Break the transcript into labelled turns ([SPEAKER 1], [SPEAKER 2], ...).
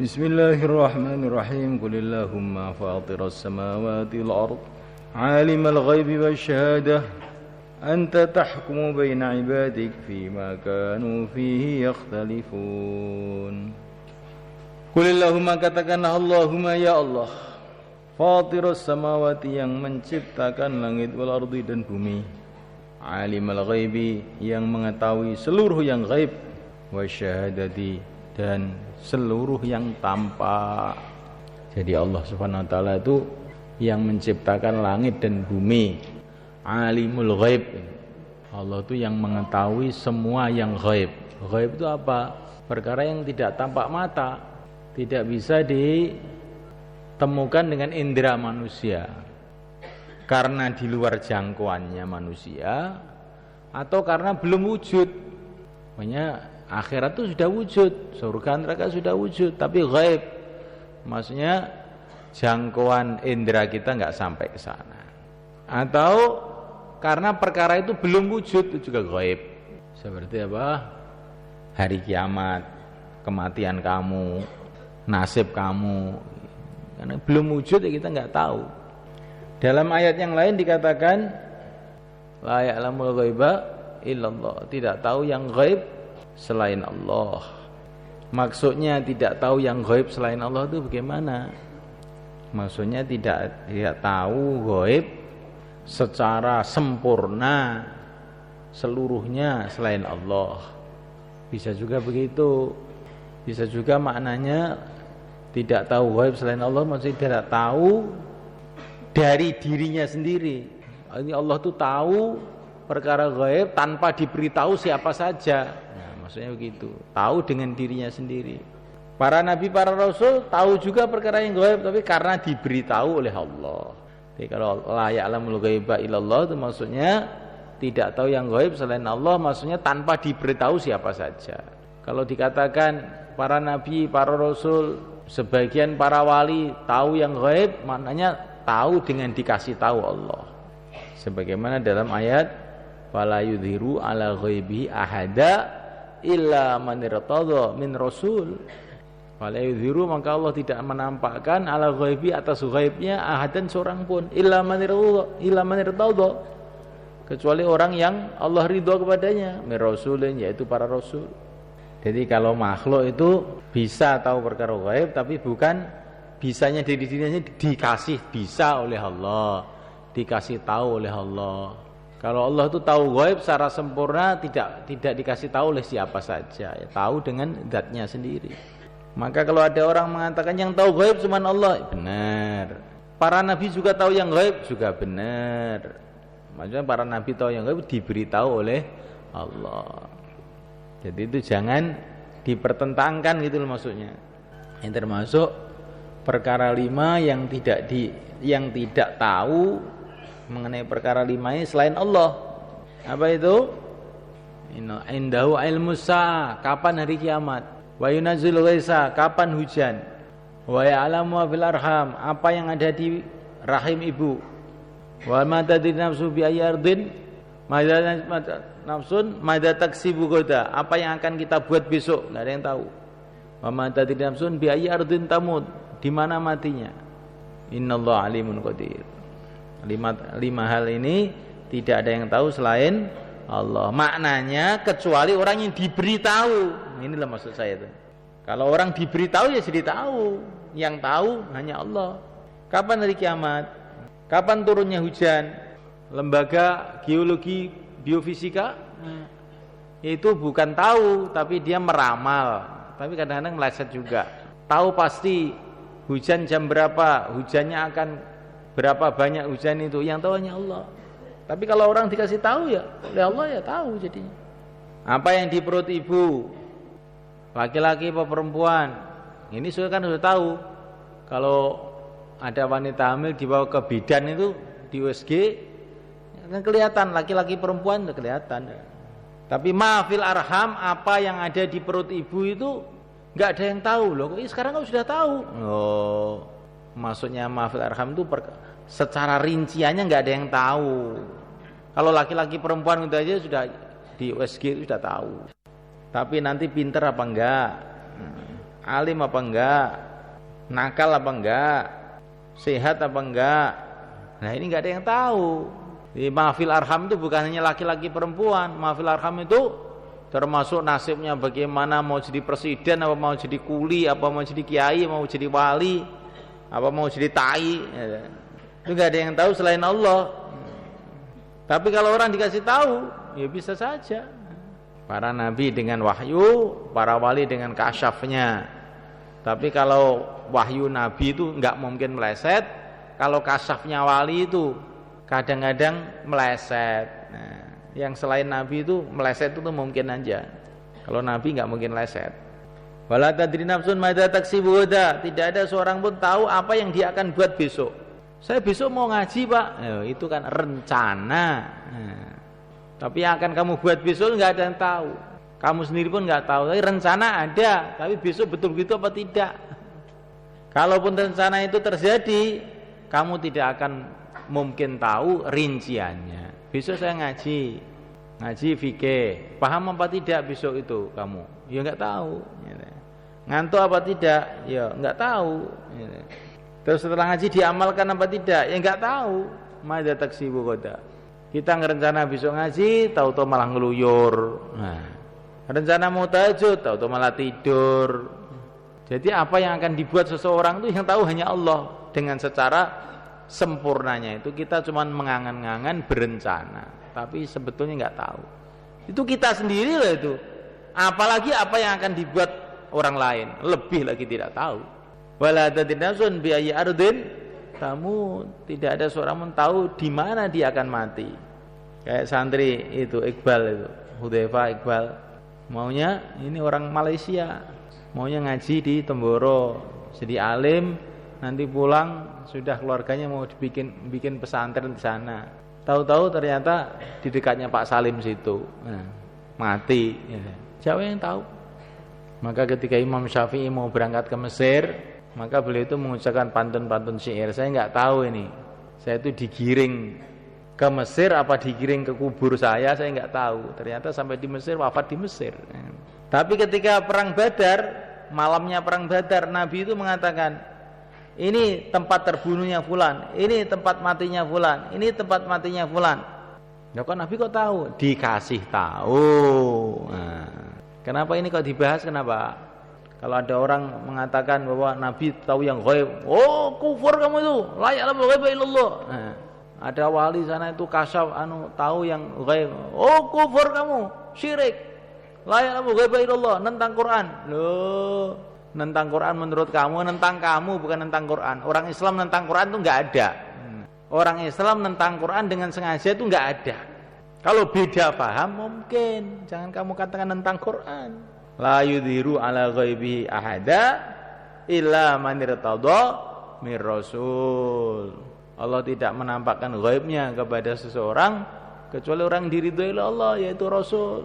[SPEAKER 1] Bismillahirrahmanirrahim. Qulillahumma fatiras samawati wal ard, alimal ghaibi wasyahadah, anta tahkumu baina ibadik fima kanu fihi yakhtalifun. Qulillahumma, katakanlah Allahumma ya Allah, fatiras samawati, yang menciptakan langit wal ardi dan bumi, alimal ghaibi, yang mengetahui seluruh yang ghaib, wasyahadati, dan seluruh yang tampak. Jadi Allah Subhanahu wa taala itu yang menciptakan langit dan bumi, alimul ghaib. Allah itu yang mengetahui semua yang ghaib. Ghaib itu apa? Perkara yang tidak tampak mata, tidak bisa ditemukan dengan indera manusia, karena di luar jangkauannya manusia, atau karena belum wujud. Makanya akhirat itu sudah wujud, surga neraka sudah wujud, tapi ghaib, maksudnya jangkauan indera kita nggak sampai ke sana. Atau karena perkara itu belum wujud, itu juga ghaib. Seperti apa? Hari kiamat, kematian kamu, nasib kamu, karena belum wujud ya kita nggak tahu. Dalam ayat yang lain dikatakan la ya'lamul ghaiba illallah, tidak tahu yang ghaib selain Allah. Maksudnya tidak tahu yang ghaib selain Allah itu bagaimana? Maksudnya tidak tahu ghaib secara sempurna seluruhnya selain Allah. Bisa juga begitu. Bisa juga maknanya tidak tahu ghaib selain Allah, maksudnya tidak tahu dari dirinya sendiri. Ini Allah tuh tahu perkara ghaib tanpa diberitahu siapa saja. Maksudnya begitu, tahu dengan dirinya sendiri. Para nabi, para rasul tahu juga perkara yang ghaib, tapi karena diberitahu oleh Allah. Jadi kalau la ya'lamul ghaiba illallah itu maksudnya tidak tahu yang ghaib selain Allah, maksudnya tanpa diberitahu siapa saja. Kalau dikatakan para nabi, para rasul, sebagian para wali tahu yang ghaib, maknanya tahu dengan dikasih tahu Allah. Sebagaimana dalam ayat wala yudhiru ala ghaibihi ahada illa man irtadha min rasul. Wala yudhiru, maka Allah tidak menampakkan ala ghaibi, atas ghaibnya, ahadan, seorang pun, illa man irtadha, kecuali orang yang Allah ridha kepadanya, min rasulin, yaitu para rasul. Jadi kalau makhluk itu bisa tahu perkara ghaib, tapi bukan bisanya dari dirinya, dikasih bisa oleh Allah, dikasih tahu oleh Allah. Kalau Allah itu tahu ghaib secara sempurna, tidak dikasih tahu oleh siapa saja, ya, tahu dengan zatnya sendiri. Maka kalau ada orang mengatakan yang tahu ghaib cuma Allah, benar. Para nabi juga tahu yang ghaib, juga benar. Maksudnya para nabi tahu yang ghaib diberitahu oleh Allah. Jadi itu jangan dipertentangkan gitu loh maksudnya. Yang termasuk perkara 5 yang tidak tahu mengenai perkara 5 ini selain Allah. Apa itu? Indahu ilmu sa'ah, kapan hari kiamat. Wa yunazzilul ghaitsa, kapan hujan. Wa ya'lamu ma fil arham, apa yang ada di rahim ibu. Wa ma tadri nafsu bi ayyi ardin, nafsun madza taksibu ghadan, apa yang akan kita buat besok, enggak ada yang tahu. Wa ma tadri nafsun bi ayyi ardin tamut, di mana matinya. Innallaha alimun qadir. 5 hal ini tidak ada yang tahu selain Allah. Maknanya kecuali orang yang diberitahu. Inilah maksud saya itu. Kalau orang diberitahu ya jadi tahu. Yang tahu hanya Allah. Kapan hari kiamat? Kapan turunnya hujan? Lembaga geologi biofisika itu bukan tahu, tapi dia meramal. Tapi kadang-kadang meleset juga. Tahu pasti hujan jam berapa, hujannya akan berapa banyak hujan itu, yang tahu hanya Allah. Tapi kalau orang dikasih tahu ya oleh Allah ya tahu jadinya. Apa yang di perut ibu, laki-laki apa perempuan, ini sudah kan sudah tahu. Kalau ada wanita hamil dibawa ke bidan itu di USG kan kelihatan laki-laki perempuan sudah kelihatan. Tapi mafil arham, apa yang ada di perut ibu itu nggak ada yang tahu loh. Sekarang kamu sudah tahu. Oh, maksudnya mafil arham itu secara rinciannya nggak ada yang tahu. Kalau laki-laki perempuan itu aja sudah di USG itu sudah tahu. Tapi nanti pinter apa enggak? alim apa enggak, nakal apa enggak, sehat apa enggak. Nah ini enggak ada yang tahu. Di mahfil arham itu bukan hanya laki-laki perempuan. Mahfil arham itu termasuk nasibnya bagaimana, mau jadi presiden, apa mau jadi kuli, apa mau jadi kiai, mau jadi wali, apa mau jadi tai. Itu enggak ada yang tahu selain Allah. Tapi kalau orang dikasih tahu, ya bisa saja. Para nabi dengan wahyu, para wali dengan kasyafnya. Tapi kalau wahyu nabi itu enggak mungkin meleset, kalau kasyafnya wali itu kadang-kadang meleset. Nah, yang selain nabi itu meleset itu mungkin aja. Kalau nabi enggak mungkin meleset. Wala tadri nafsun madza taksibu ghadan. Tidak ada seorang pun tahu apa yang dia akan buat besok. Saya besok mau ngaji, Pak. Itu kan rencana. Tapi yang akan kamu buat besok enggak ada yang tahu. Kamu sendiri pun enggak tahu. Tapi rencana ada, tapi besok betul begitu apa tidak. Kalaupun rencana itu terjadi, kamu tidak akan mungkin tahu rinciannya. Besok saya ngaji fikih, paham apa tidak besok itu kamu? Ya enggak tahu. Ngantuk apa tidak? Ya enggak tahu. Terus setelah ngaji diamalkan apa tidak? Ya enggak tahu. Madza taksibu ghadan. Kita ngerencana besok ngaji, tahu-tahu malah ngeluyur. Nah, rencana mau tahajud, tahu-tahu malah tidur. Jadi apa yang akan dibuat seseorang itu yang tahu hanya Allah. Dengan secara sempurnanya itu kita cuma mengangan-angan berencana, tapi sebetulnya enggak tahu. Itu kita sendiri loh itu. Apalagi apa yang akan dibuat orang lain, lebih lagi tidak tahu. Wala tadri nafsun bi ayyi ardin tamut. Tidak ada seorang pun tahu di mana dia akan mati. Kayak santri itu Iqbal itu, Hudzaifah Iqbal. Maunya ini orang Malaysia, maunya ngaji di Temboro, jadi alim, nanti pulang sudah keluarganya mau bikin pesantren di sana. Tahu-tahu ternyata di dekatnya Pak Salim situ. Nah, mati. Siapa yang tahu? Maka ketika Imam Syafi'i mau berangkat ke Mesir, maka beliau itu mengucapkan pantun-pantun syair. Saya enggak tahu ini. Saya itu digiring ke Mesir apa digiring ke kubur saya enggak tahu. Ternyata sampai di Mesir, wafat di Mesir. Tapi ketika perang Badar, malamnya perang Badar, Nabi itu mengatakan, ini tempat terbunuhnya fulan, ini tempat matinya fulan, ini tempat matinya fulan. Ya kok Nabi kok tahu? Dikasih tahu. Nah, kenapa ini kok dibahas? Kenapa? Kalau ada orang mengatakan bahwa Nabi tahu yang ghaib, oh kufur kamu itu, la ya'lamu ghaiba illallah. Nah, ada wali sana itu kasyaf tahu yang ghaib, oh kufur kamu, syirik, la ya'lamu ghaiba illallah, nentang Quran. Loh, nentang Quran menurut kamu, nentang kamu bukan nentang Quran. Orang Islam nentang Quran itu enggak ada. Orang Islam nentang Quran dengan sengaja itu enggak ada. Kalau beda paham mungkin, jangan kamu katakan nentang Quran. La yudhiru ala ghaibihi ahada illa man irtada mir rasul. Allah tidak menampakkan ghaibnya kepada seseorang kecuali orang diridhoi oleh Allah, yaitu Rasul.